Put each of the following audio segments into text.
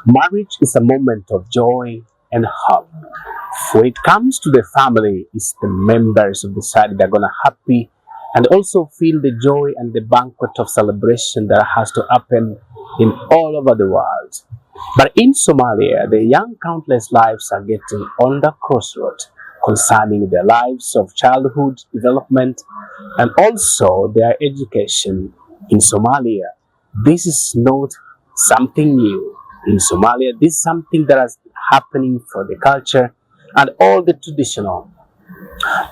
Marriage is a moment of joy and hope. When it comes to the family, it's the members of the society that are gonna happy and also feel the joy and the banquet of celebration that has to happen in all over the world. But in Somalia, the young countless lives are getting on the crossroad concerning their lives of childhood development and also their education in Somalia. This is not something new. In Somalia, this is something that is happening for the culture and all the traditional.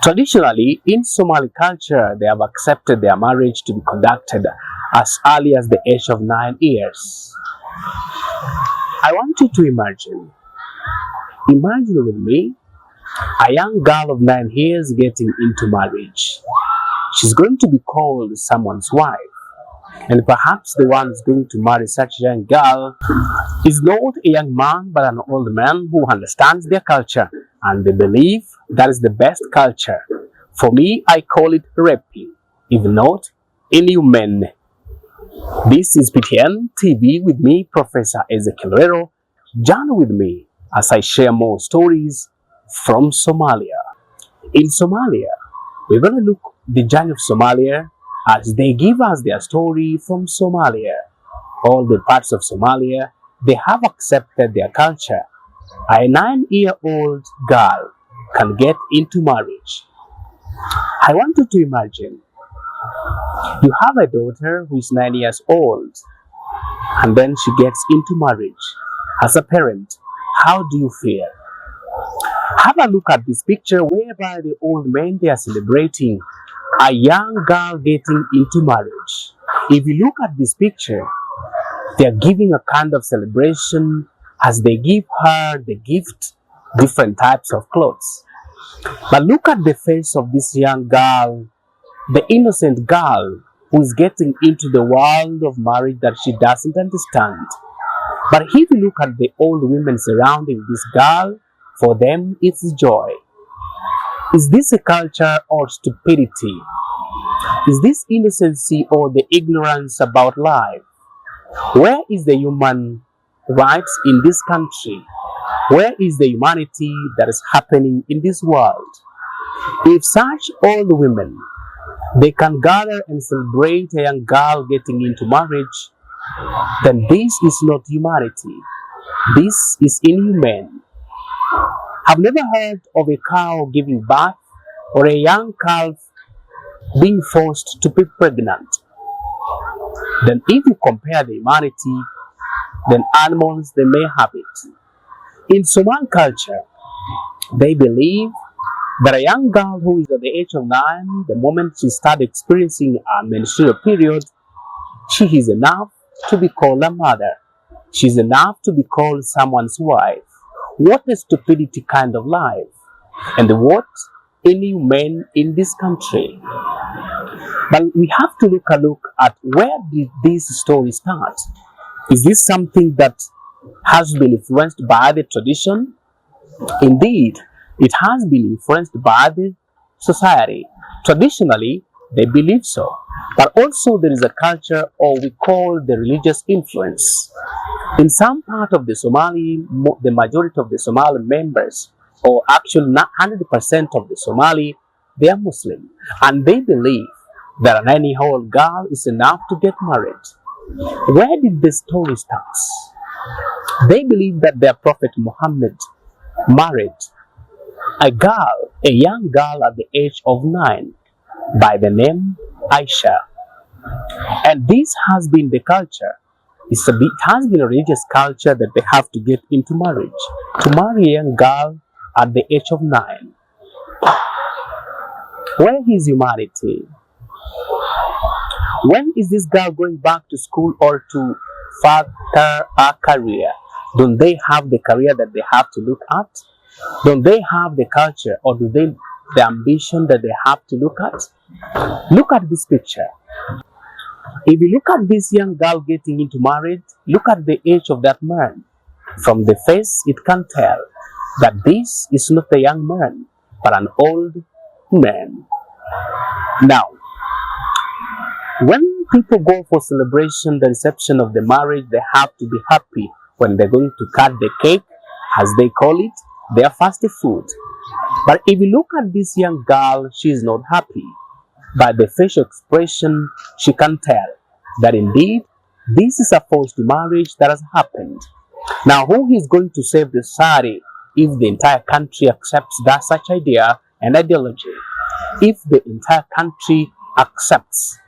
Traditionally, in Somali culture, they have accepted their marriage to be conducted as early as the age of 9 years. I want you to imagine with me, a young girl of 9 years getting into marriage. She's going to be called someone's wife. And perhaps the one who's going to marry such a young girl is not a young man but an old man who understands their culture and they believe that is the best culture. For me, I call it raping, if not inhuman. This is PTN TV with me, Professor Ezekiel. Join with me as I share more stories from Somalia. In Somalia, we're going to look the journey of Somalia as they give us their story from Somalia. All the parts of Somalia, they have accepted their culture. A 9-year-old girl can get into marriage. I want you to imagine you have a daughter who is 9 years old and then she gets into marriage. As a parent, how do you feel? Have a look at this picture whereby the old men, they are celebrating a young girl getting into marriage. If you look at this picture, they are giving a kind of celebration as they give her the gift, different types of clothes. But look at the face of this young girl, the innocent girl who is getting into the world of marriage that she doesn't understand. But if you look at the old women surrounding this girl, for them it's joy. Is this a culture or stupidity? Is this innocency or the ignorance about life? Where is the human rights in this country? Where is the humanity that is happening in this world? If such old women, they can gather and celebrate a young girl getting into marriage, then this is not humanity. This is inhuman. I've never heard of a cow giving birth or a young calf being forced to be pregnant. Then if you compare the humanity, then animals, they may have it. In Somali culture, they believe that a young girl who is at the age of 9, the moment she starts experiencing a menstrual period, she is enough to be called a mother. She's enough to be called someone's wife. What a stupidity kind of life. And what inhuman in this country. But we have to look at where did this story start? Is this something that has been influenced by the tradition? Indeed, it has been influenced by the society. Traditionally, they believe so. But also there is a culture, or we call the religious influence. In some part of the Somali, the majority of the Somali members, or actually not 100% of the Somali, they are Muslim. And they believe that an 9-year-old girl is enough to get married. Where did the story start? They believe that their Prophet Muhammad married a young girl at the age of 9 by the name Aisha. And this has been the culture. It has been a religious culture that they have to get into marriage. To marry a young girl at the age of 9. Where is humanity? When is this girl going back to school or to further a career? Don't they have the career that they have to look at? Don't they have the culture or do they the ambition that they have to look at? Look at this picture. If you look at this young girl getting into marriage, look at the age of that man. From the face, it can tell that this is not a young man, but an old man. Now, when people go for celebration, the reception of the marriage, they have to be happy. when they're going to cut the cake, as they call it, their fast food. But if you look at this young girl, she is not happy. By the facial expression, she can tell that indeed this is a forced marriage that has happened. Now, who is going to save the society if the entire country accepts that such idea and ideology? If the entire country accepts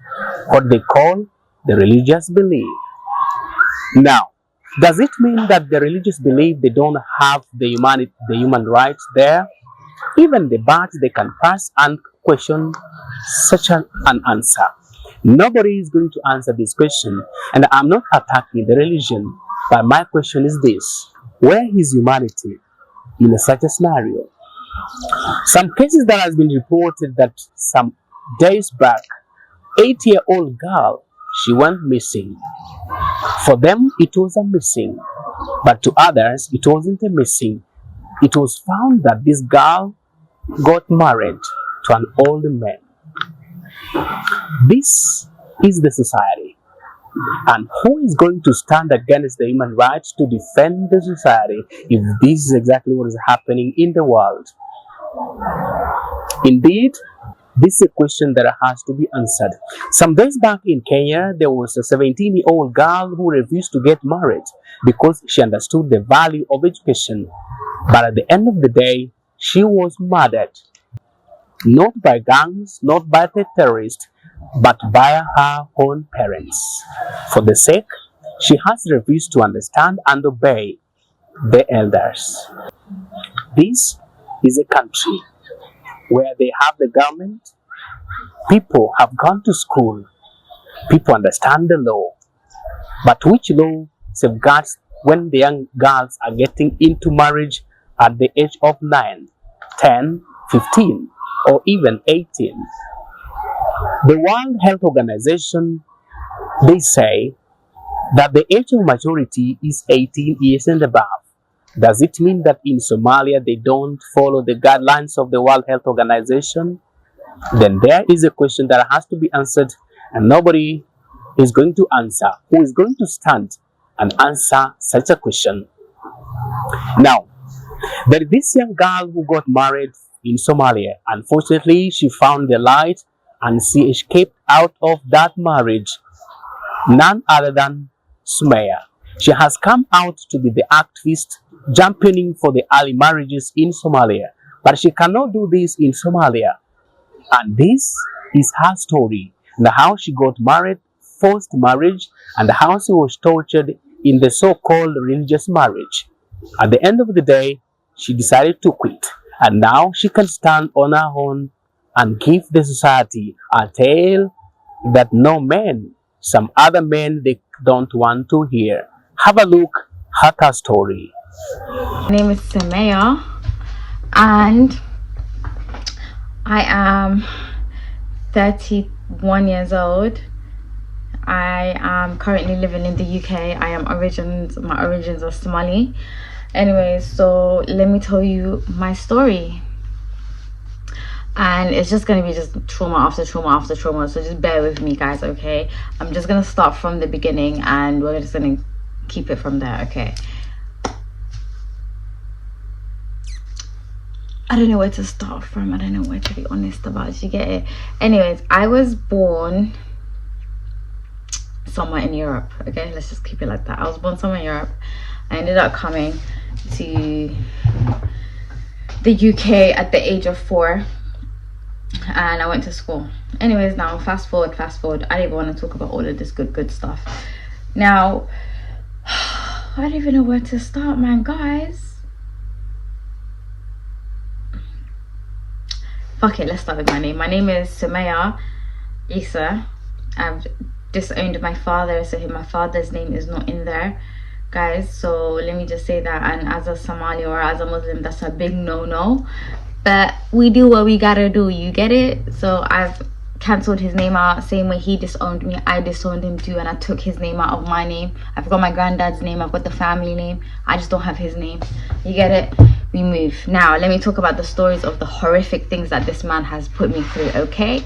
what they call the religious belief. Now, does it mean that the religious belief they don't have the human rights there? Even the birds they can pass and question such an answer. Nobody is going to answer this question, and I'm not attacking the religion, but my question is this: where is humanity in such a scenario? Some cases that has been reported that some days back, 8-year-old girl, she went missing. For them, it was a missing, but to others, it wasn't a missing. It was found that this girl got married to an old man. This is the society. And who is going to stand against the human rights to defend the society if this is exactly what is happening in the world? Indeed, this is a question that has to be answered. Some days back in Kenya, there was a 17-year-old girl who refused to get married because she understood the value of education. But at the end of the day, she was murdered. Not by gangs, not by the terrorists, but by her own parents. For the sake, she has refused to understand and obey the elders. This is a country where they have the government, people have gone to school, people understand the law. But which law safeguards when the young girls are getting into marriage at the age of 9, 10, 15, or even 18? The World Health Organization, they say that the age of maturity is 18 years and above. Does it mean that in Somalia they don't follow the guidelines of the World Health Organization? Then there is a question that has to be answered, and nobody is going to answer. Who is going to stand and answer such a question? Now, there is this young girl who got married in Somalia. Unfortunately, she found the light and she escaped out of that marriage. None other than Sumaia. She has come out to be the activist championing for the early marriages in Somalia. But she cannot do this in Somalia. And this is her story, and how she got married, forced marriage, and how she was tortured in the so-called religious marriage. At the end of the day, she decided to quit, and now she can stand on her own and give the society a tale that no men, some other men, they don't want to hear. Have a look at her story. My name is Sumaia, and I am 31 years old. I am currently living in the UK. My origins are Somali. Anyways, so let me tell you my story. And it's just going to be just trauma after trauma after trauma. So just bear with me, guys, okay? I'm just going to start from the beginning and we're just going to keep it from there, okay? I don't know where to start from. I don't know where to be honest about. You get it? Anyways, I was born somewhere in Europe, okay? Let's just keep it like that. I was born somewhere in Europe. I ended up coming to the UK at the age of 4. And I went to school. Anyways, now fast forward. I don't even want to talk about all of this good stuff. Now, I don't even know where to start, man, guys. Fuck it, let's start with my name. My name is Sumaia Isa. I've disowned my father, so my father's name is not in there, guys. So let me just say that. And as a Somali or as a Muslim, that's a big no. But we do what we gotta do, you get it? So I've cancelled his name out. Same way he disowned me, I disowned him too, and I took his name out of my name. I've got my granddad's name, I've got the family name, I just don't have his name. You get it? We move. Now let me talk about the stories of the horrific things that this man has put me through, okay?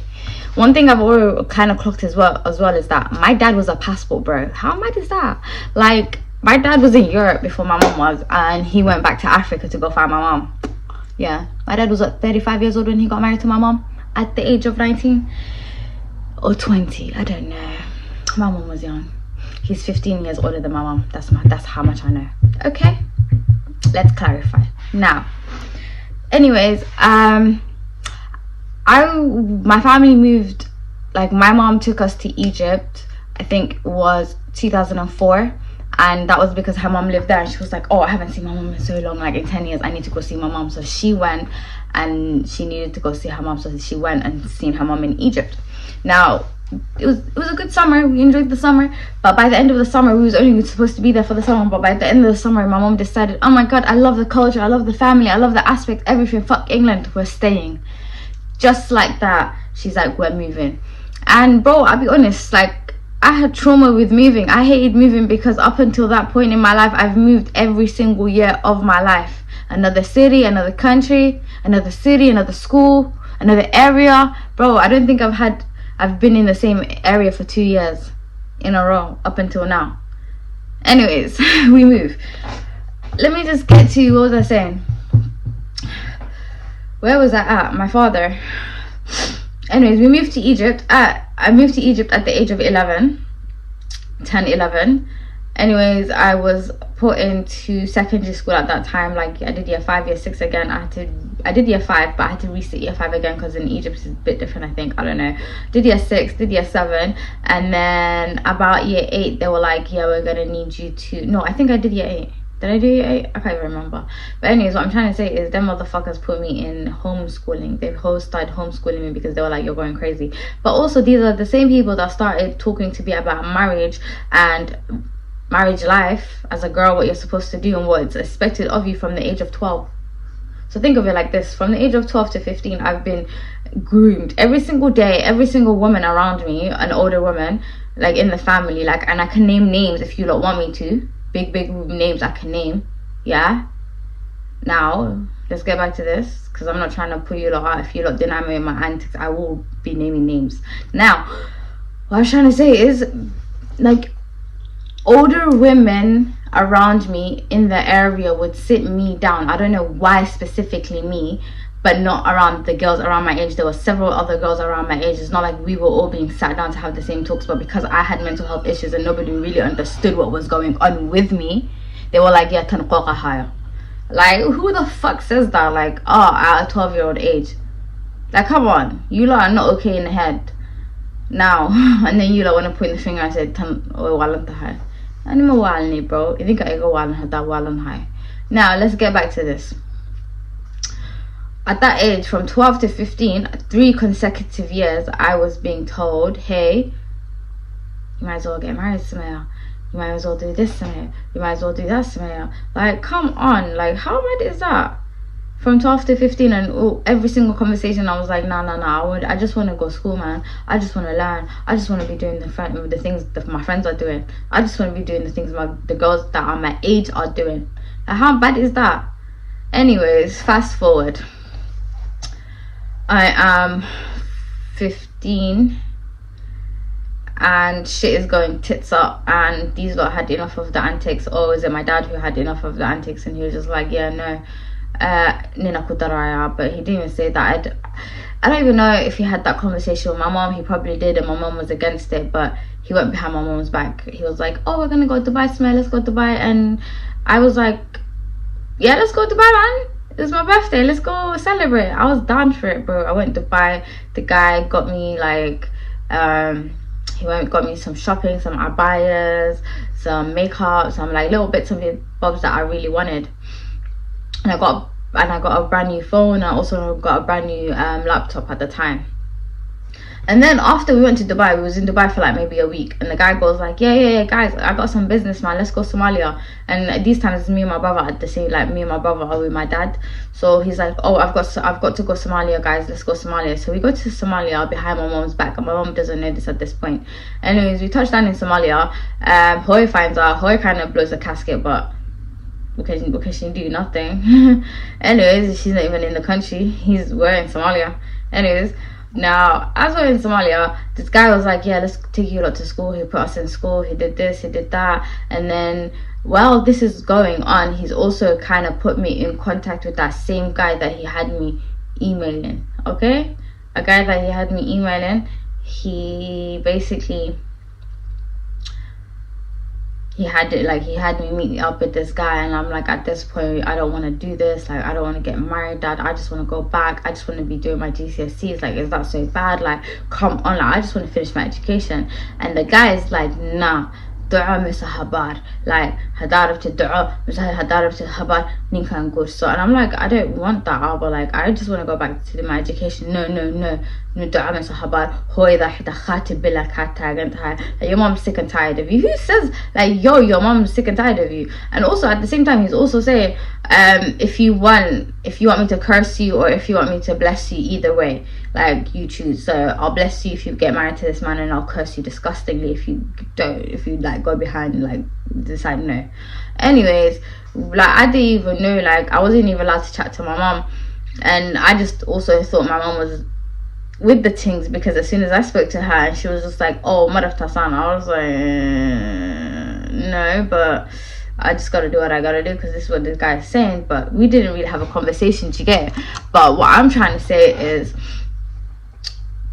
One thing I've already kind of clocked as well is that my dad was a passport bro. How mad is that? Like, My dad was in Europe before my mom was, and he went back to Africa to go find my mom. Yeah, my dad was 35 years old when he got married to my mom at the age of 19 or 20. I don't know. My mom was young. He's 15 years older than my mom. That's how much I know. Okay, let's clarify now. Anyways, my family moved. Like, my mom took us to Egypt. I think it was 2004. And that was because her mom lived there, and she was like, oh, I haven't seen my mom in so long, like in 10 years, I need to go see my mom. So she went, and she needed to go see her mom, so she went and seen her mom in Egypt. Now, it was a good summer. We enjoyed the summer, but by the end of the summer, we was only supposed to be there for the summer. But by the end of the summer, my mom decided, oh my god, I love the culture, I love the family, I love the aspect, everything, fuck England, we're staying. Just like that, she's like, we're moving. And bro, I'll be honest, like, I had trauma with moving. I hated moving because up until that point in my life, I've moved every single year of my life. Another city, another country, another city, another school, another area. Bro, I don't think I've been in the same area for 2 years in a row up until now. Anyways, we move. Let me just get to, what was I saying? Where was I at? My father. Anyways, we moved to Egypt. I moved to Egypt at the age of 11. Anyways, I was put into secondary school at that time. Like, I did year 5, year 6 again. I did year 5, but I had to resit year 5 again because in Egypt it's a bit different, I think. I don't know. Did year 6, did year 7, and then about year 8, they were like, yeah, we're gonna need you to. No, I think I did year 8. Did I do year 8? I can't even remember. But anyways, what I'm trying to say is them motherfuckers put me in homeschooling. They've started homeschooling me because they were like, you're going crazy. But also, these are the same people that started talking to me about marriage and marriage life as a girl, what you're supposed to do and what's expected of you from the age of 12. So think of it like this. From the age of 12 to 15, I've been groomed every single day. Every single woman around me, an older woman, like in the family, like, and I can name names if you don't want me to. Big names I can name. Yeah. Now let's get back to this, because I'm not trying to put you lot out. If you lot deny me my antics, I will be naming names. Now, what I was trying to say is, like, older women around me in the area would sit me down. I don't know why specifically me, but not around the girls around my age. There were several other girls around my age. It's not like we were all being sat down to have the same talks, but because I had mental health issues and nobody really understood what was going on with me, they were like, yeah, tanqoqa haya. Like, who the fuck says that? Like, oh, at a 12-year-old age. Like, come on, you lot are not okay in the head now. And then you lot want to point the finger and say, bro. I think I go high. Now let's get back to this. At that age, from 12 to 15, 3 consecutive years, I was being told, hey, you might as well get married, Sumaia. You might as well do this, Sumaia. You might as well do that, Sumaia. Like, come on. Like, how mad is that? From 12 to 15, and every single conversation, I was like, nah. I just want to go to school, man. I just want to learn. I just want to be doing the things that my friends are doing. I just want to be doing the things the girls that are my age are doing. Like, how bad is that? Anyways, fast forward. I am 15 and shit is going tits up, and these lot had enough of the antics. Or is it my dad who had enough of the antics, and he was just like, yeah, no, Nina Kudaraya. But he didn't even say that. I don't even know if he had that conversation with my mom. He probably did, and my mom was against it, but he went behind my mom's back. He was like, oh, we're gonna go to Dubai, Sumaia, let's go to Dubai. And I was like, yeah, let's go to Dubai, man. It's my birthday, let's go celebrate. I was down for it, bro. I went to Dubai. The guy got me like got me some shopping, some abayas, some makeup, some like little bits of bobs that I really wanted. And I got a brand new phone. I also got a brand new laptop at the time. And then after we went to Dubai, we was in Dubai for like maybe a week, and the guy goes like, yeah, guys, I got some business, man, let's go Somalia. And these times me and my brother at the same, like me and my brother are with my dad. So he's like, oh, I've got to go Somalia, guys, let's go Somalia. So we go to Somalia behind my mom's back, and my mom doesn't know this at this point. Anyways, we touched down in Somalia. Hoy finds out. Hoy kind of blows a casket, but because she do nothing. Anyways, she's not even in the country. We're in Somalia. Anyways, now as we're in Somalia, this guy was like, yeah, let's take you lot to school. He put us in school, he did this, he did that. And then while this is going on, he's also kind of put me in contact with that same guy that he had me emailing. Okay, a guy that he had me emailing, he basically he had me meet up with this guy, and I'm like, at this point I don't want to do this, like I don't want to get married, dad, I just want to go back, I just want to be doing my GCSEs, like is that so bad, like come on, like I just want to finish my education. And the guy is like, nah, دعاء مثل هبار, like هدارة الدعاء مثل هدارة الهبار نكان good. So, and I'm like, I don't want that, but like I just want to go back to my education. No, دعاء مثل هبار هو إذا حدا خاتب بلا كاتاج أنت هاي, like, your mom's sick and tired of you. Who says like, yo, your mom's sick and tired of you? And also at the same time he's also saying, if you want me to curse you or if you want me to bless you, either way, like you choose. So I'll bless you if you get married to this man, and I'll curse you disgustingly if you don't, if you like go behind and like decide no. Anyways, like I didn't even know, like I wasn't even allowed to chat to my mom, and I just also thought my mom was with the things, because as soon as I spoke to her and she was just like, oh, Madaf Tasan, I was like, no, but I just gotta do what I gotta do because this is what this guy is saying. But we didn't really have a conversation to get. But what I'm trying to say is,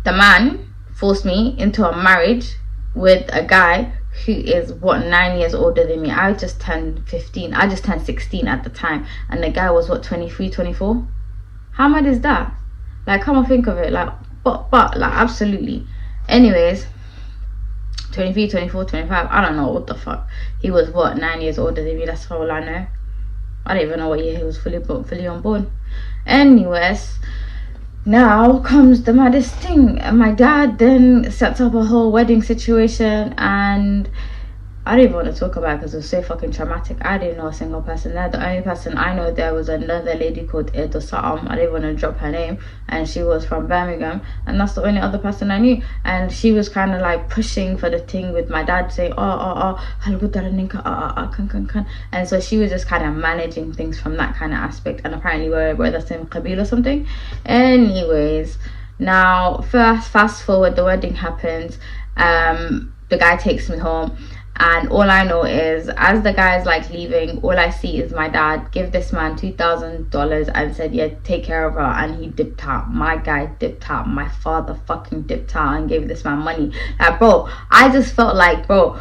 the man forced me into a marriage with a guy who is 9 years older than me. I just turned 15. I just turned 16 at the time, and the guy was 23, 24. How mad is that? Like, come on, think of it. Like, but like, absolutely. Anyways, 23, 24, 25, I don't know what the fuck. He was 9 years older than me. That's all I know. I don't even know what year he was fully on board. Anyways, now comes the maddest thing. My dad then sets up a whole wedding situation, and I didn't even want to talk about it because it was so fucking traumatic. I didn't know a single person there. The only person I know there was another lady called Edo Sa'am. I didn't want to drop her name, and she was from Birmingham, and that's the only other person I knew. And she was kind of like pushing for the thing with my dad, saying, and so she was just kind of managing things from that kind of aspect. And apparently we're the same qabil or something. Anyways, now fast forward, the wedding happens. The guy takes me home. And all I know is, as the guy's like leaving, all I see is my dad give this man $2,000 and said, yeah, take care of her. And he dipped out. My guy dipped out. My father fucking dipped out and gave this man money. Like, bro, I just felt like, bro,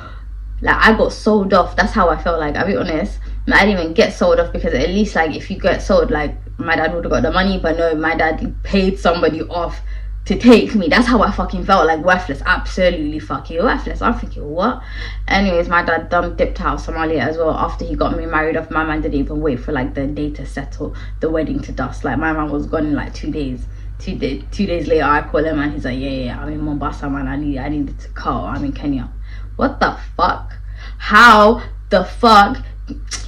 like I got sold off. That's how I felt like. I'll be honest. I didn't even get sold off, because at least like if you get sold, like my dad would have got the money. But no, my dad paid somebody off to take me. That's how I fucking felt, like worthless, absolutely fucking worthless. I'm thinking, what? Anyways, my dad dipped out of Somalia as well after he got me married off. My man didn't even wait for like the day to settle the wedding to dust. Like my man was gone in like 2 days. 2 days later, I call him and he's like, yeah, I'm in Mombasa, man. I needed to call. I'm in Kenya. What the fuck? How the fuck,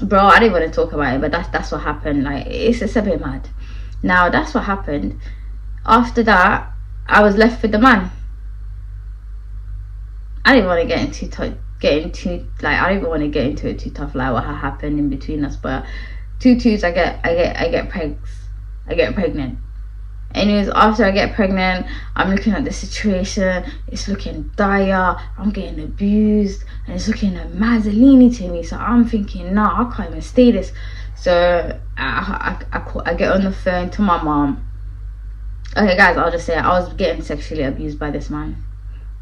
bro? I didn't want to talk about it, but that's what happened. Like it's a bit mad. Now that's what happened. After that, I was left with the man. I didn't want to get into I don't even want to get into it too tough, like what happened in between us. But I get pregnant. Anyways, after I get pregnant, I'm looking at the situation. It's looking dire. I'm getting abused, and it's looking mazzolini to me. So I'm thinking, nah, I can't even stay this. So I get on the phone to my mom. Okay guys, I'll just say it. I was getting sexually abused by this man.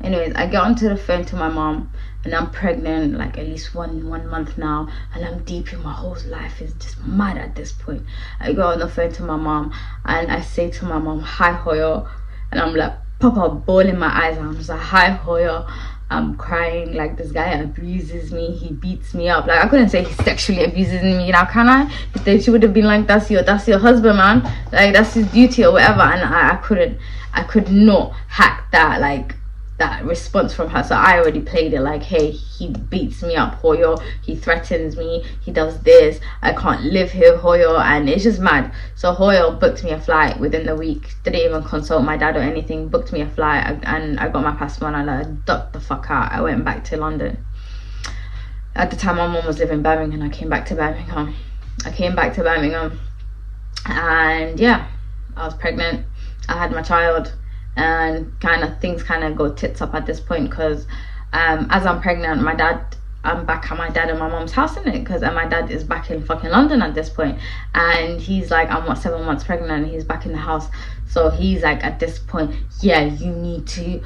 Anyways, I get onto the phone to my mom, and I'm pregnant, like at least one month now, and I'm deep in my whole life is just mad at this point. I go on the phone to my mom, and I say to my mom, hi Hoyo, and I'm like papa ball in my eyes, and I'm just like, hi Hoyo. I'm crying, like this guy abuses me, he beats me up. Like I couldn't say he sexually abuses me now, can I? If they, she would have been like, that's your husband, man, like that's his duty or whatever. And I could not hack that, like that response from her. So I already played it like, hey, he beats me up, Hoyo, he threatens me, he does this, I can't live here, Hoyo. And it's just mad. So Hoyo booked me a flight within the week, didn't even consult my dad or anything, booked me a flight, and I got my passport and I ducked the fuck out. I went back to London. At the time my mom was living in Birmingham. I came back to Birmingham, and yeah, I was pregnant, I had my child. And things kind of go tits up at this point, because as I'm pregnant, my dad, I'm back at my dad and my mom's house, in it, because my dad is back in fucking London at this point, and he's like, I'm 7 months pregnant, and he's back in the house. So he's like, at this point, yeah, you need to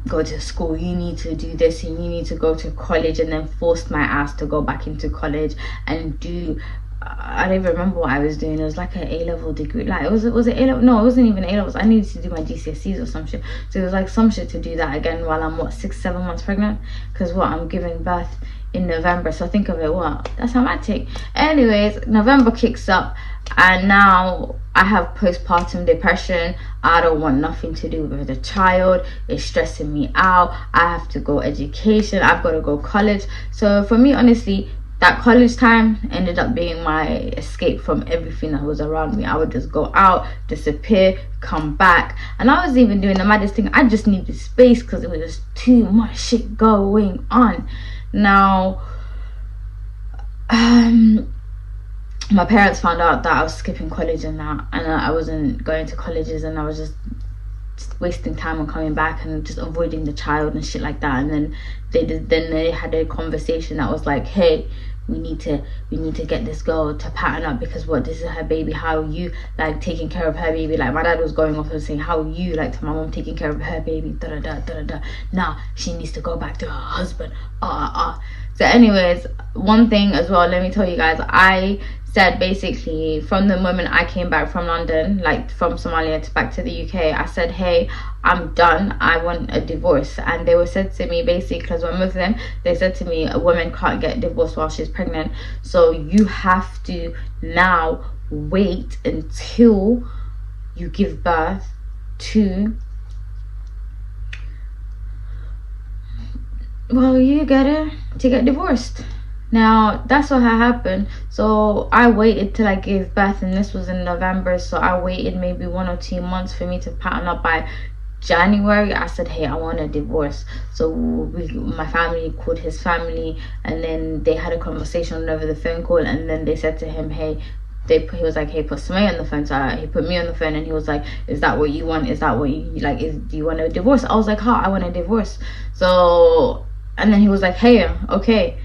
go to school, you need to do this, and you need to go to college, and then forced my ass to go back into college and do, I don't even remember what I was doing. It was like an A-level degree. Like, was it A-level? No, it wasn't even A-levels. I needed to do my GCSEs or some shit. So it was like some shit to do that again while I'm 6, 7 months pregnant, because I'm giving birth in November. So think of it, that's how I take. Anyways, November kicks up, and now I have postpartum depression. I don't want nothing to do with the child. It's stressing me out. I have to go education. I've got to go college. So for me, honestly, that college time ended up being my escape from everything that was around me. I would just go out, disappear, come back. And I was even doing the maddest thing. I just needed space because it was just too much shit going on. Now, my parents found out that I was skipping college and that, and I wasn't going to colleges, and I was just wasting time on coming back and just avoiding the child and shit like that. And then they had a conversation that was like, hey, we need to get this girl to pattern up, because this is her baby. How are you like taking care of her baby? Like, my dad was going off and saying, how are you like to my mom taking care of her baby? Now she needs to go back to her husband. So anyways, one thing as well, let me tell you guys, I said basically from the moment I came back from London, like from Somalia back to the UK, I said, hey, I'm done, I want a divorce. And they were said to me, basically, because we're Muslim, they said to me, a woman can't get divorced while she's pregnant, so you have to now wait until you give birth to, you get divorced. Now that's what had happened. So I waited till I gave birth, and this was in November, so I waited maybe 1 or 2 months for me to pattern up. By January, I said, hey, I want a divorce. So my family called his family, and then they had a conversation over the phone call, and then they said to him, hey, he was like, hey, put Sumaia on the phone. So he put me on the phone, and he was like, is that what you want? Is that what you like? Do you want a divorce? I was like, I want a divorce. So, and then he was like, hey, okay.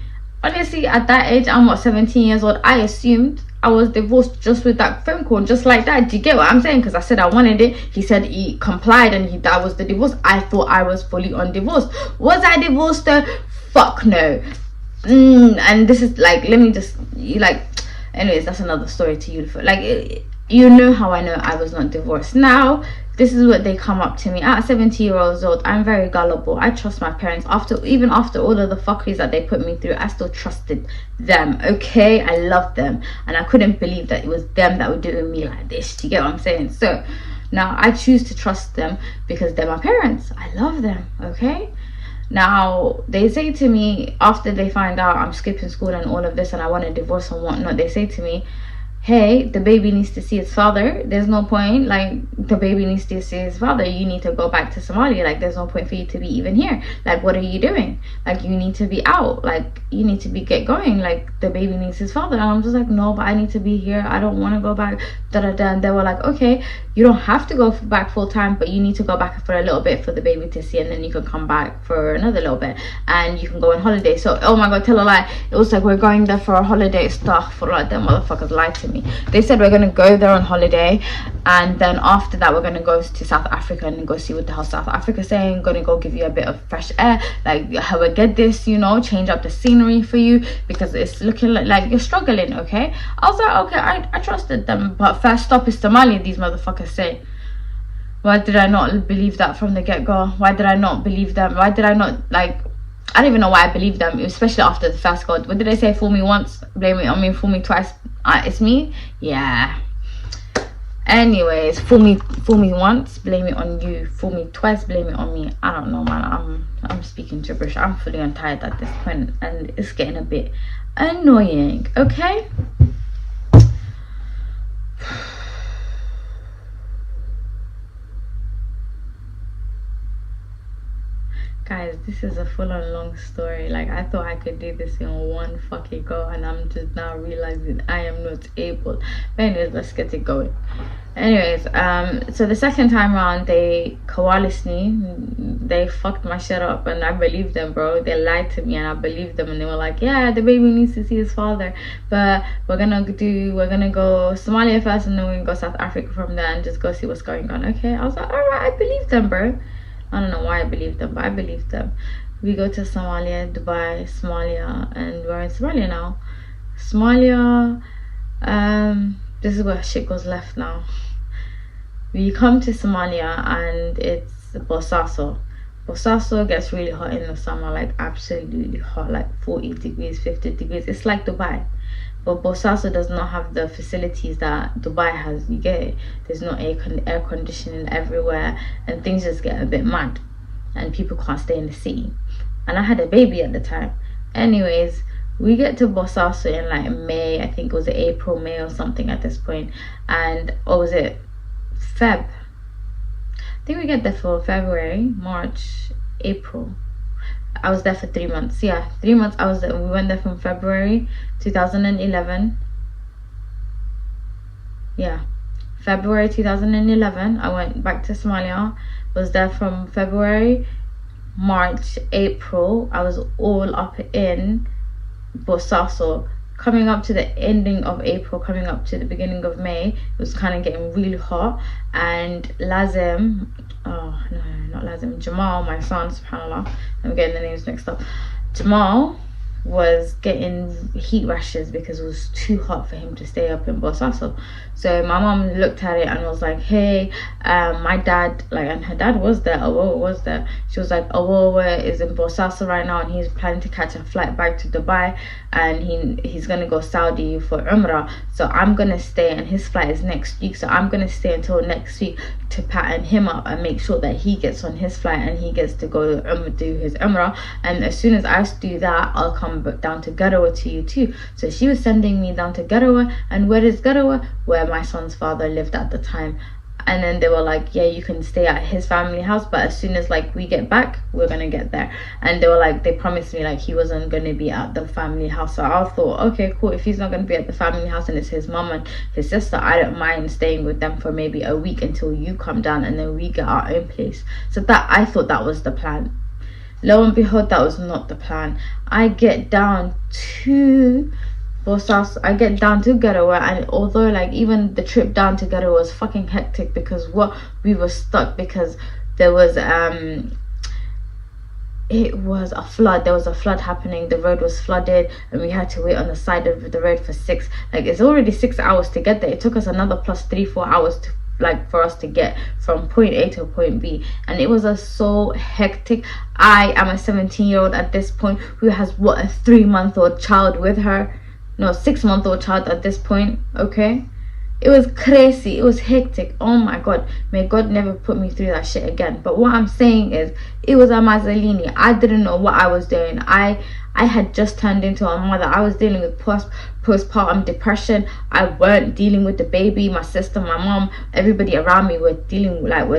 Honestly, at that age, I'm 17 years old. I assumed I was divorced just with that phone call, just like that. Do you get what I'm saying? Because I said I wanted it. He said he complied, and that was the divorce. I thought I was fully on divorce. Was I divorced though? Fuck no. And this is like, let me just, anyways, that's another story to you. Like, you know how I know I was not divorced. Now, this is what they come up to me at 70 years old. I'm very gullible. I trust my parents. Even after all of the fuckeries that they put me through, I still trusted them. Okay, I loved them, and I couldn't believe that it was them that were doing me like this. Do you get what I'm saying? So now I choose to trust them because they're my parents. I love them. Okay. Now they say to me, after they find out I'm skipping school and all of this, and I want a divorce and whatnot, they say to me, hey, the baby needs to see its father. There's no point, like, the baby needs to see his father. You need to go back to Somalia. Like, there's no point for you to be even here. Like, what are you doing? Like, you need to be out. Like, you need to get going. Like, the baby needs his father. And I'm just like, no, but I need to be here. I don't want to go back. And they were like, okay, you don't have to go back full time, but you need to go back for a little bit for the baby to see, and then you can come back for another little bit, and you can go on holiday. So, oh my god, tell a lie. It was like, we're going there for a holiday. Stuff for like, them motherfuckers lied to me. They said we're gonna go there on holiday, and then after that we're gonna go to South Africa and go see what the hell South Africa's saying. Gonna go give you a bit of fresh air, like how we get this, change up the scenery for you, because it's looking like you're struggling. Okay, I was like, okay, I trusted them, but first stop is Somalia, these motherfuckers say. Why did I not believe that from the get-go? Why did I not believe them? Why did I not, like, I don't even know why I believed them, especially after the first God. What did they say? Fool me once, blame it on me. Fool me twice, it's me. Yeah. Anyways, fool me once, blame it on you. Fool me twice, blame it on me. I don't know, man. I'm speaking gibberish. I'm fully untied at this point, and it's getting a bit annoying. Okay. Guys, this this is a full-on long story. Like, I thought I could do this in one fucking go, and I'm just now realizing I am not able. But anyways, let's get it going. Anyways, so the second time around, they coalesced me. They fucked my shit up, and I believed them, bro. They lied to me, and I believed them. And they were like, yeah, the baby needs to see his father, but we're gonna go Somalia first, and then we're gonna go South Africa from there, and just go see what's going on. Okay, I was like, all right, I believe them, bro. I don't know why I believed them, but I believed them. We go to Somalia, Dubai, Somalia, and we're in Somalia now. Somalia, this is where shit goes left now. We come to Somalia, and it's Bosaso. Bosaso gets really hot in the summer, like absolutely hot, like 40 degrees, 50 degrees. It's like Dubai. But Bosaso does not have the facilities that Dubai has. You get it? There's no air conditioning everywhere, and things just get a bit mad, and people can't stay in the city. And I had a baby at the time. Anyways, we get to Bosaso in like May. I think it was April, May or something at this point. And or was it Feb? I think we get there for February, March, April. I was there for 3 months. Yeah, 3 months. I was there. We went there from February 2011. Yeah, February 2011. I went back to Somalia. Was there from February, March, April. I was all up in Bosaso. Coming up to the ending of April, coming up to the beginning of May, it was kind of getting really hot. And Lazim, oh no, not Lazim, Jamal, my son, subhanAllah, I'm getting the names mixed up. Jamal was getting heat rashes because it was too hot for him to stay up in Bosaso. So my mom looked at it and was like, hey, my dad, like, and her dad was there, Awoa was there. She was like, Awoa is in Bosaso right now, and he's planning to catch a flight back to Dubai, and he's gonna go Saudi for Umrah. So I'm gonna stay, and his flight is next week, so I'm gonna stay until next week to pattern him up and make sure that he gets on his flight and he gets to go do his Umrah. And as soon as I do that, I'll come down to Garawa to you too. So she was sending me down to Garawa. And where is Garawa? Where my son's father lived at the time. And then they were like, yeah, you can stay at his family house, but as soon as like we get back, we're gonna get there. And they were like, they promised me like he wasn't gonna be at the family house. So I thought, okay, cool, if he's not gonna be at the family house and it's his mom and his sister, I don't mind staying with them for maybe a week until you come down, and then we get our own place. So that, I thought that was the plan. Lo and behold, that was not the plan. I get down to Bosas, I get down to Garawa, and although like even the trip down to Garawa was fucking hectic because we were stuck because there was it was a flood. There was a flood happening. The road was flooded, and we had to wait on the side of the road for it's already 6 hours to get there. It took us another plus 3-4 hours to for us to get from point A to point B, and it was so hectic. I am a 17-year-old at this point who has a 3-month-old child with her. No, 6-month-old child at this point. Okay, it was crazy. It was hectic. Oh my god, may God never put me through that shit again. But what I'm saying is, it was a Mazzolini. I didn't know what I was doing. I had just turned into a mother. I was dealing with postpartum depression. I weren't dealing with the baby. My sister, my mom, everybody around me were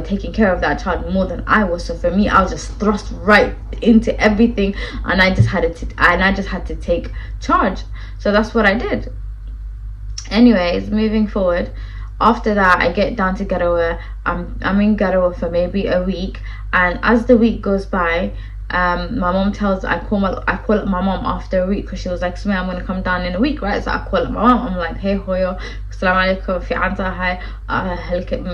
taking care of that child more than I was. So for me, I was just thrust right into everything, and I just had to take charge. So that's what I did. Anyways, moving forward, after that, I get down to Garawa. I'm in Garawa for maybe a week, and as the week goes by, my mom I call up my mom after a week because she was like, Sumaia, I'm gonna come down in a week, right? So I call up my mom. I'm like, hey Hoyo, assalamu alaikum, fi anta, hi,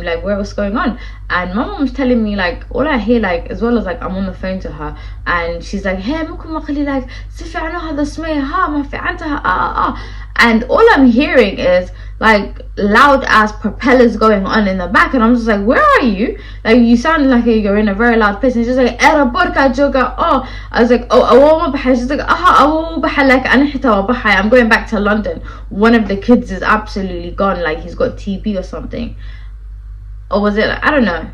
like, what's going on? And my mom's telling me, like, all I hear, like, as well as like I'm on the phone to her, and she's like, hey, ممكن ما أخلي like سفي عنو هذا سمية ها ما في عنتها and all I'm hearing is like loud ass propellers going on in the back, and I'm just like, where are you? Like, you sound like you're in a very loud place. And she's like, era burka joga. Oh, I was like, oh, she's like, like I'm going back to London. One of the kids is absolutely gone, like he's got TB or something. Or was it, I don't know,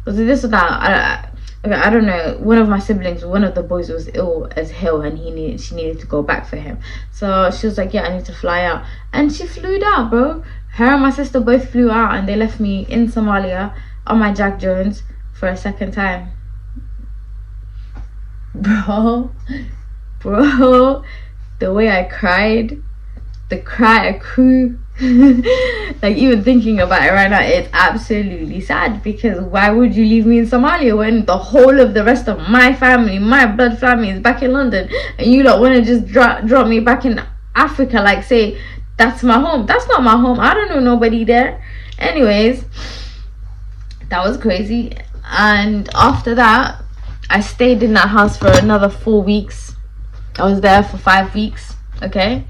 was it this or that? I don't know. One of my siblings, one of the boys was ill as hell, and she needed to go back for him. So she was like, yeah, I need to fly out. And she flew out, bro. Her and my sister both flew out, and they left me in Somalia on my Jack Jones for a second time. Bro, the way I cried, the cry I crew, like even thinking about it right now, it's absolutely sad, because why would you leave me in Somalia when the whole of the rest of my family, my blood family, is back in London, and you don't want to just drop me back in Africa, like say that's my home? That's not my home. I don't know nobody there. Anyways, that was crazy. And after that, I stayed in that house for another 4 weeks. I was there for 5 weeks, okay?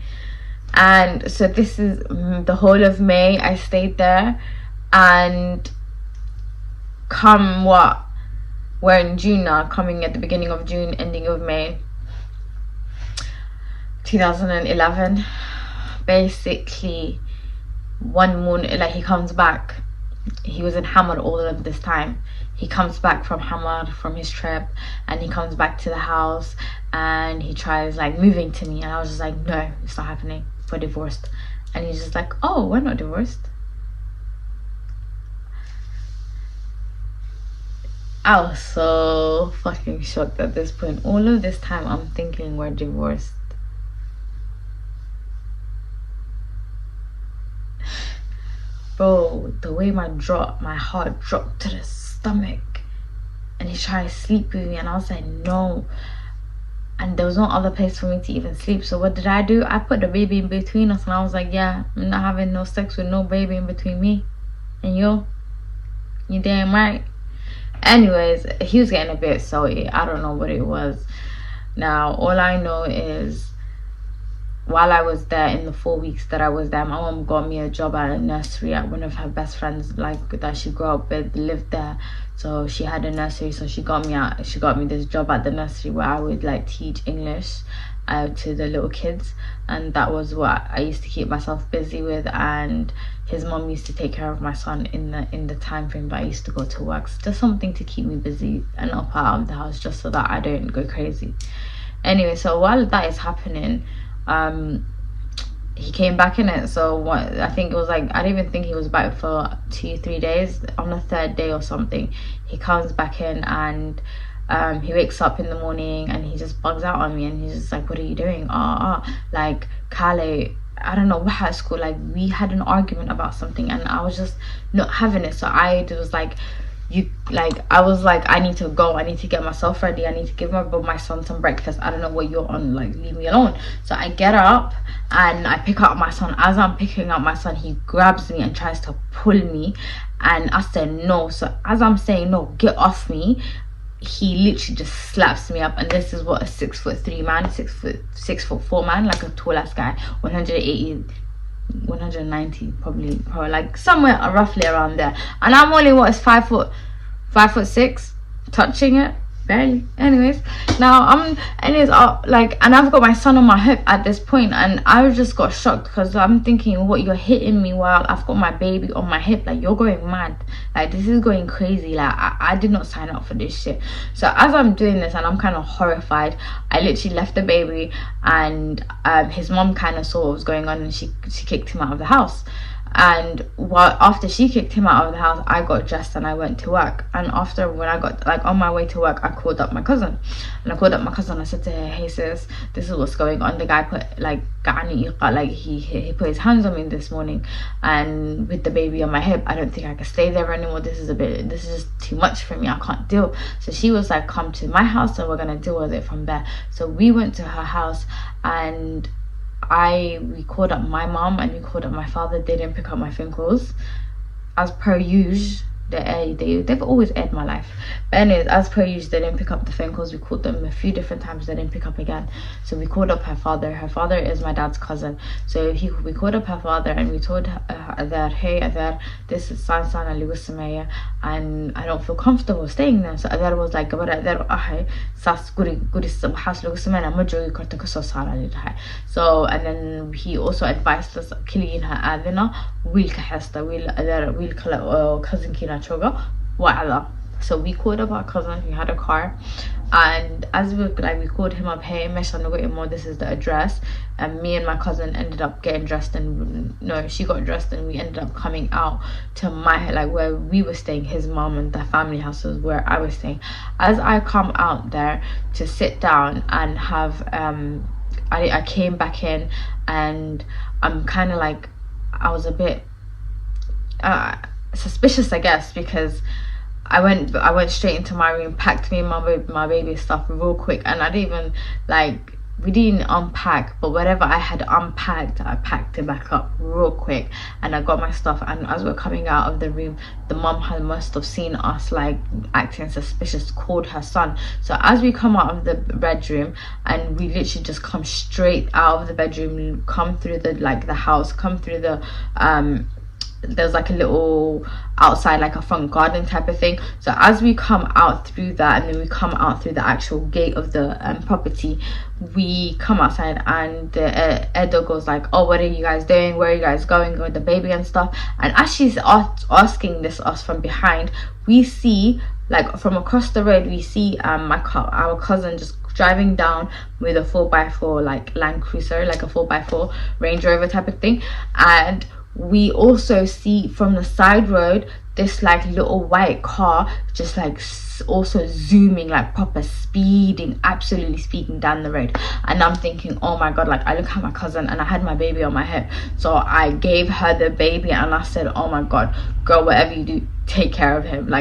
And so this is the whole of May I stayed there. And come what? We're in June now, coming at the beginning of June, ending of May 2011. Basically, one morning, like, he comes back. He was in Hamar all of this time. He comes back from Hamar, from his trip, and he comes back to the house, and he tries like moving to me, and I was just like, no, it's not happening, we're divorced. And he's just like, oh, we're not divorced. I was so fucking shocked at this point. All of this time I'm thinking we're divorced. Bro, the way my heart dropped to the stomach, and he tried to sleep with me, and I was like, no. And there was no other place for me to even sleep. So what did I do? I put the baby in between us, and I was like, yeah, I'm not having no sex with no baby in between me and you. You damn right. Anyways, he was getting a bit salty. I don't know what it was. Now, all I know is, while I was there, in the 4 weeks that I was there, my mom got me a job at a nursery at one of her best friends, like, that she grew up with, lived there. So she had a nursery, so she got me this job at the nursery where I would like teach English to the little kids, and that was what I used to keep myself busy with. And his mom used to take care of my son in the time frame that I used to go to work. So just something to keep me busy and up out of the house, just so that I don't go crazy. Anyway, so while that is happening, he came back in it. So what, I think it was like, I don't even think he was back for 2-3 days. On the third day or something, he comes back in, and he wakes up in the morning, and he just bugs out on me, and he's just like, what are you doing? Like, Kale, I don't know what high school, like, we had an argument about something, and I was just not having it. So I was like, I need to go, I need to get myself ready, I need to give my son some breakfast. I don't know what you're on, like, leave me alone. So I get up and I pick up my son. As I'm picking up my son, he grabs me and tries to pull me, and I said no. So as I'm saying no, get off me, he literally just slaps me up. And this is what a 6'3" man, 6'4" man, like a tall ass guy, 190 probably like somewhere roughly around there, and I'm only 5'6", touching it barely. Anyways, and I've got my son on my hip at this point, and I just got shocked, because I'm thinking, what, you're hitting me while I've got my baby on my hip? Like, you're going mad. Like, this is going crazy. Like, I did not sign up for this shit. So as I'm doing this and I'm kind of horrified, I literally left the baby, and his mom kind of saw what was going on, and she kicked him out of the house. And after she kicked him out of the house, I got dressed and I went to work. And after, when I got like on my way to work, I called up my cousin. And I said to her, hey sis, this is what's going on. The guy put like he put his hands on me this morning, and with the baby on my hip, I don't think I can stay there anymore. This is just too much for me. I can't deal. So she was like, come to my house and we're gonna deal with it from there. So we went to her house, and we called up my mom and we called up my father. They didn't pick up my phone calls, as per usual. They've always aired my life, but anyways, as per usual, they didn't pick up the phone calls. We called them a few different times, they didn't pick up again. So we called up her father. Her father is my dad's cousin. So we called up her father, and we told her that, hey Adar, this is San Ali with Sumaia, and I don't feel comfortable staying there. So Adar was like, so, and then he also advised us, killing her adina, cousin kina choga wa'ala. So we called up our cousin who had a car, and as we called him up, hey, this is the address. And me and my cousin ended up getting dressed, and no, she got dressed, and we ended up coming out to my, where we were staying. His mom and the family house was where I was staying. As I come out there to sit down and have I came back in, and I'm kind of like, I was a bit suspicious, I guess, because I went straight into my room, packed me and my baby stuff real quick, and I didn't even we didn't unpack, but whatever I had unpacked, I packed it back up real quick, and I got my stuff. And as we're coming out of the room, the mum must have seen us acting suspicious, called her son. So as we come out of the bedroom, and we literally just come straight out of the bedroom, come through the house, come through the there's a little outside, a front garden type of thing. So as we come out through that, and then we come out through the actual gate of the property, we come outside, and the Edo goes oh, what are you guys doing, where are you guys going with the baby and stuff. And as she's asking us from behind, we see from across the road, we see our cousin just driving down with a 4x4 Land Cruiser, a 4x4 Range Rover type of thing. And we also see from the side road this little white car just also zooming, proper speeding, absolutely speeding down the road. And I'm thinking, oh my god, I look at my cousin, and I had my baby on my hip, so I gave her the baby, and I said, oh my god, girl, whatever you do, take care of him.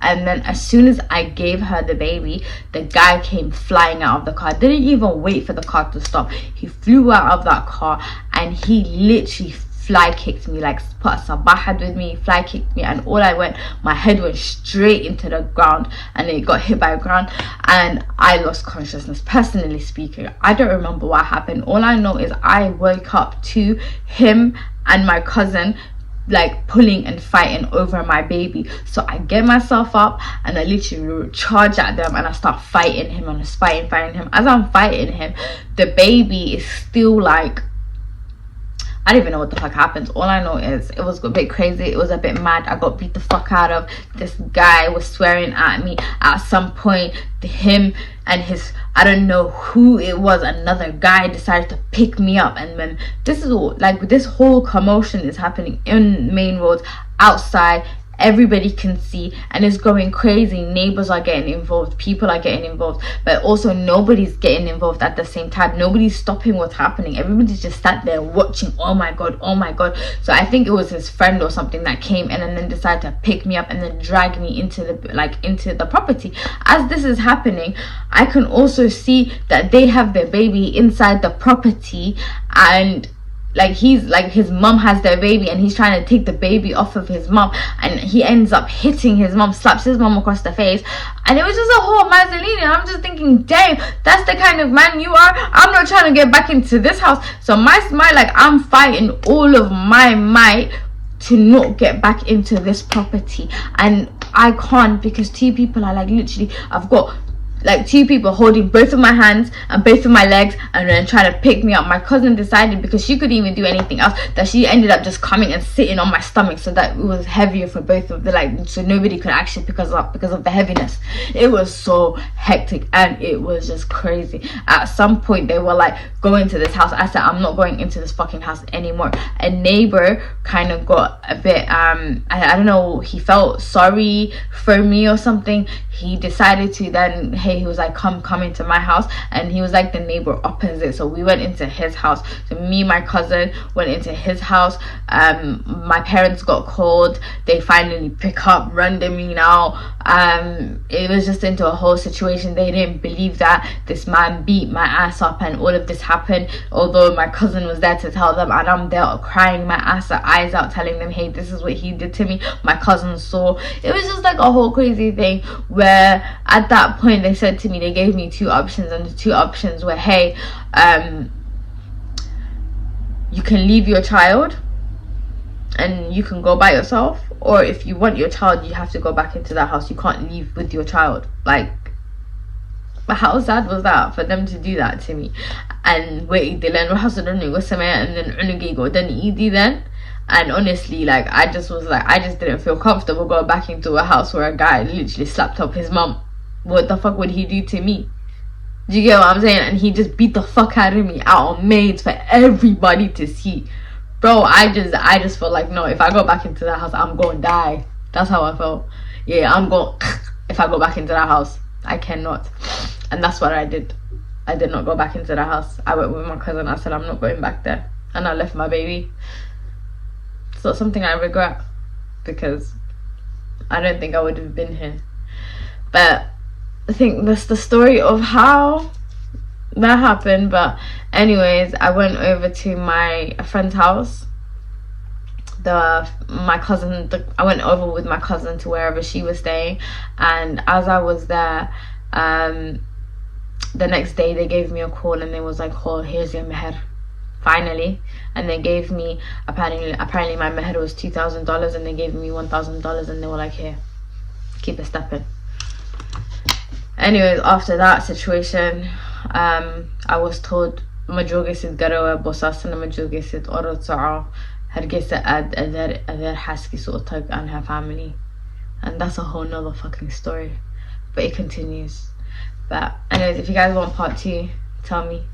And then as soon as I gave her the baby, the guy came flying out of the car. Didn't even wait for the car to stop. He flew out of that car, and he literally fly kicked me, put a sabahad with me, fly kicked me, and my head went straight into the ground, and it got hit by the ground, and I lost consciousness. Personally speaking, I don't remember what happened. All I know is I woke up to him and my cousin pulling and fighting over my baby. So I get myself up, and I literally charge at them, and I start fighting him, and I'm fighting him. As I'm fighting him, the baby is still I don't even know what the fuck happened. All I know is it was a bit crazy. It was a bit mad. I got beat the fuck out of. This guy was swearing at me. At some point, him and his, I don't know who it was, another guy decided to pick me up. And when this is all, this whole commotion is happening in main roads, outside, everybody can see, and it's going crazy. Neighbors are getting involved, people are getting involved, but also nobody's getting involved at the same time. Nobody's stopping what's happening. Everybody's just sat there watching. Oh my god, oh my god. So I think it was his friend or something that came in, and then decided to pick me up and then drag me into the property. As this is happening, I can also see that they have their baby inside the property, and his mom has their baby, and he's trying to take the baby off of his mom, and he ends up hitting his mom, slaps his mom across the face, and it was just a whole Mazzolini. And I'm just thinking, damn, that's the kind of man you are. I'm not trying to get back into this house. So I'm fighting all of my might to not get back into this property, and I can't, because two people are literally, I've got two people holding both of my hands and both of my legs, and then trying to pick me up. My cousin decided, because she couldn't even do anything else, that she ended up just coming and sitting on my stomach, so that it was heavier for both of the so nobody could actually pick us up because of the heaviness. It was so hectic, and it was just crazy. At some point they were going to this house. I said, I'm not going into this fucking house anymore. A neighbor kind of got a bit I don't know, he felt sorry for me or something. He decided to then, he was come into my house, and he was the neighbor opposite. So we went into his house. So me, my cousin went into his house. My parents got called. They finally pick up randomly now. It was just into a whole situation. They didn't believe that this man beat my ass up, and all of this happened, although my cousin was there to tell them, and I'm there crying my eyes out, telling them, hey, this is what he did to me. My cousin saw. It was just a whole crazy thing, where at that point they said to me, they gave me two options, and the two options were, hey, you can leave your child and you can go by yourself, or if you want your child, you have to go back into that house. You can't leave with your child. But how sad was that for them to do that to me? And wait, and then And honestly, like, I just was like, I just didn't feel comfortable going back into a house where a guy literally slapped up his mum. What the fuck would he do to me? Do you get what I'm saying? And he just beat the fuck out of me out on maids for everybody to see. Bro, I just felt like, no, if I go back into that house, I'm going to die. That's how I felt. Yeah, I'm going if I go back into that house. I cannot. And that's what I did. I did not go back into the house. I went with my cousin. I said, I'm not going back there. And I left my baby. It's not something I regret, because I don't think I would have been here. But I think that's the story of how that happened. But anyways, I went over to my friend's house. I went over with my cousin to wherever she was staying, and as I was there, the next day they gave me a call and they was like, oh, here's your meher, finally. And they gave me, apparently my meher was $2,000, and they gave me $1,000, and they were like, here, keep it stepping. Anyways, after that situation, I was told majogisid garawa bosasana majogisid orotsa'a hergesa ad adher haski su'otag and her family. And that's a whole nother fucking story, but it continues. But anyways, if you guys want part 2, tell me.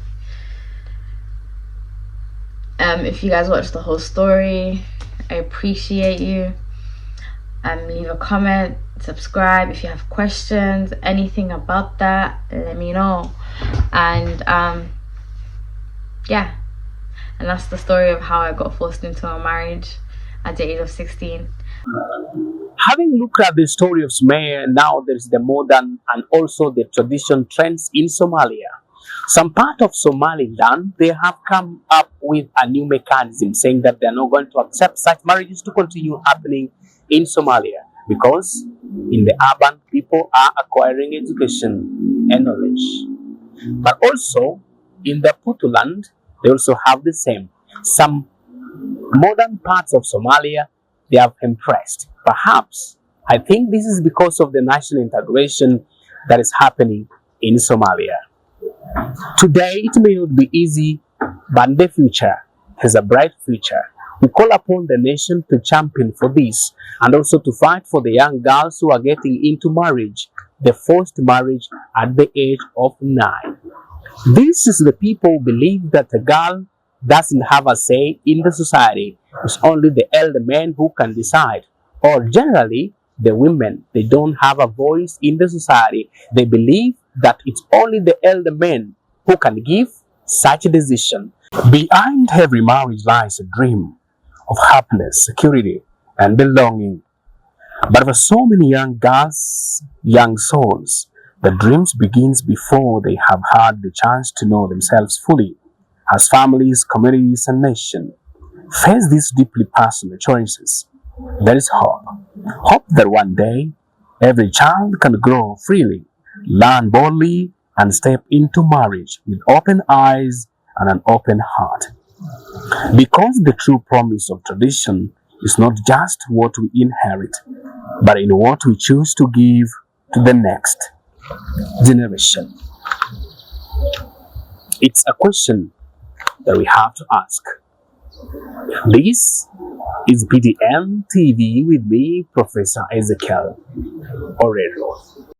If you guys watched the whole story, I appreciate you. Leave a comment, subscribe. If you have questions, anything about that, let me know. And yeah, and that's the story of how I got forced into a marriage at the age of 16. Having looked at the story of Sumaia, now there is the modern and also the tradition trends in Somalia. Some part of Somaliland, they have come up with a new mechanism saying that they are not going to accept such marriages to continue happening in Somalia, because in the urban, people are acquiring education and knowledge. But also in the Puntland, they also have the same. Some modern parts of Somalia, they have impressed. Perhaps, I think this is because of the national integration that is happening in Somalia. Today, it may not be easy, but in the future, has a bright future. We call upon the nation to champion for this, and also to fight for the young girls who are getting into marriage, the forced marriage at the age of 9. This is the people who believe that a girl doesn't have a say in the society. It's only the elder men who can decide. Or generally, the women, they don't have a voice in the society. They believe that it's only the elder men who can give such a decision. Behind every marriage lies a dream of happiness, security, and belonging. But for so many young girls, young souls, the dreams begins before they have had the chance to know themselves fully. As families, communities, and nation face these deeply personal choices, there is hope. Hope that one day, every child can grow freely, learn boldly, and step into marriage with open eyes and an open heart. Because the true promise of tradition is not just what we inherit, but in what we choose to give to the next generation. It's a question that we have to ask. This is PTN TV with me, Professor Ezekiel Orero.